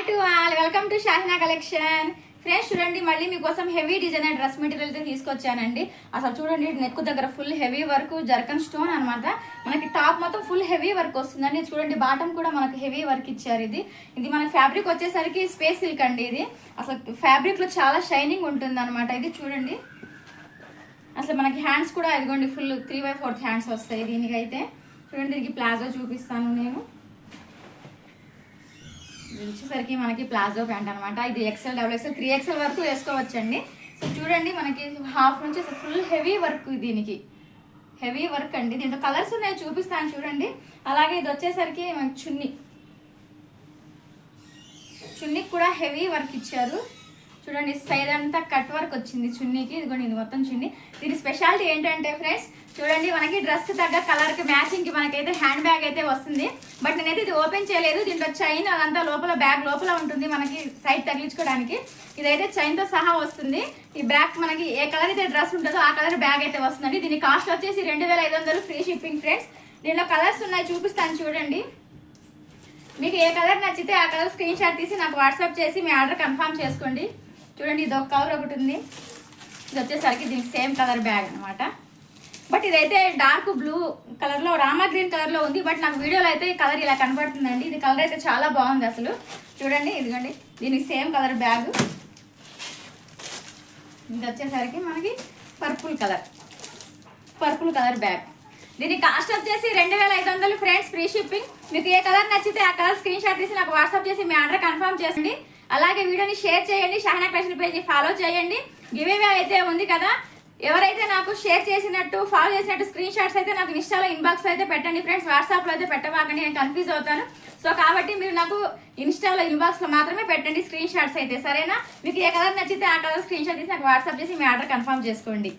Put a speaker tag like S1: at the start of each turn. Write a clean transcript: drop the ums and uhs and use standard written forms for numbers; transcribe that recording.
S1: To all, welcome to Shahina collection. Friends చూడండి, మళ్ళీ మీకోసం హెవీ డిజైనర్ డ్రెస్ మెటీరియల్ అయితే తీసుకొచ్చానండి. అసలు చూడండి, నెక్ దగ్గర full heavy work, zircon stone అనమాట. మనకి టాప్ మొత్తం ఫుల్ హెవీ వర్క్ వస్తుందండి. చూడండి, బాటమ్ కూడా మనకి హెవీ వర్క్ ఇచ్చారు. ఇది మన ఫ్యాబ్రిక్ వచ్చేసరికి స్పేస్ సిల్క్ అండి. ఇది అసలు ఫ్యాబ్రిక్ లో చాలా షైనింగ్ ఉంటుంది అనమాట. ఇది చూడండి, అసలు మనకి హ్యాండ్స్ కూడా ఇదిగోండి ఫుల్ 3/4 హ్యాండ్స్ వస్తాయి దీనికైతే. చూడండి, దీనికి ప్లాజో చూపిస్తాను నేను. వచ్చేసరికి మనకి ప్లాజో ప్యాంట్ అనమాట. ఇది XL, XXL, 3XL వరకు వేసుకోవచ్చండి. సో చూడండి, మనకి హాఫ్ నుంచి ఫుల్ హెవీ వర్క్, దీనికి హెవీ వర్క్ అండి. దీంట్లో కలర్స్ ఉన్నాయి, చూపిస్తాను చూడండి. అలాగే ఇది వచ్చేసరికి మనకి చున్నీకి కూడా హెవీ వర్క్ ఇచ్చారు. చూడండి, సైడ్ అంతా కట్ వర్క్ వచ్చింది చున్నీకి. ఇదిగోండి, ఇది మొత్తం చున్నీ. దీని స్పెషాలిటీ ఏంటంటే ఫ్రెండ్స్, చూడండి, మనకి డ్రెస్ కి తగ్గ కలర్ కి మ్యాచింగ్ కి మనకైతే హ్యాండ్ బ్యాగ్ అయితే వస్తుంది. బట్ నేనైతే ఇది ఓపెన్ చేయలేదు. దీంట్లో చైన్ అదంతా లోపల, బ్యాగ్ లోపల ఉంటుంది మనకి సైడ్ తగిలించుకోవడానికి. ఇదైతే చైన్ తో సహా వస్తుంది. ఈ బ్యాగ్ మనకి ఏ కలర్ అయితే డ్రెస్ ఉంటుందో ఆ కలర్ బ్యాగ్ అయితే వస్తుందండి. దీని కాస్ట్ వచ్చేసి 2500 ఫ్రీ షిప్పింగ్ ఫ్రెండ్స్. దీనిలో కలర్స్ ఉన్నాయి, చూపిస్తాను చూడండి. మీకు ఏ కలర్ నచ్చితే ఆ కలర్ స్క్రీన్ షాట్ తీసి నాకు వాట్సాప్ చేసి మీ ఆర్డర్ కన్ఫర్మ్ చేసుకోండి. చూడండి, ఇది ఒక కలర్ ఒకటి ఉంది. ఇది వచ్చేసరికి దీనికి సేమ్ కలర్ బ్యాగ్ అనమాట. బట్ ఇదైతే డార్క్ బ్లూ కలర్ లో, రామా గ్రీన్ కలర్ లో ఉంది. బట్ నాకు వీడియోలో అయితే ఈ కలర్ ఇలా కనబడుతుందండి. ఇది కలర్ అయితే చాలా బాగుంది అసలు. చూడండి, ఇదిగోండి, దీనికి సేమ్ కలర్ బ్యాగ్. ఇది వచ్చేసరికి మనకి పర్పుల్ కలర్ బ్యాగ్. దీని కాస్ట్ వచ్చేసి 2500 ఫ్రెండ్స్, ఫ్రీ షిప్పింగ్. మీకు ఏ కలర్ నచ్చితే ఆ కలర్ స్క్రీన్ షాట్ తీసి నాకు వాట్సాప్ చేసి మీ ఆర్డర్ కన్ఫర్మ్ చేయండి. అలాగే వీడియోని షేర్ చేయండి, షాహినా కలెక్షన్ పేజ్ ఫాలో చేయండి. గివ్ అవే అయితే ఉంది కదా, ఎవరైతే నాకు షేర్ చేసినట్టు, ఫాలో చేసినట్టు స్క్రీన్ షాట్స్ అయితే నాకు ఇన్స్టాలో ఇన్బాక్స్ అయితే పెట్టండి ఫ్రెండ్స్. వాట్సాప్ లో అయితే పెట్టబాకండి, నేను కన్ఫ్యూజ్ అవుతాను. సో కాబట్టి మీరు నాకు ఇన్స్టాలో ఇన్బాక్స్ లో మాత్రమే పెట్టండి స్క్రీన్ షాట్స్ అయితే, సరేనా? మీకు ఏ కలర్ నచ్చితే ఆ కలర్ స్క్రీన్ షాట్ తీసి నాకు వాట్సాప్ చేసి మీ ఆర్డర్ కన్ఫర్మ్ చేసుకోండి.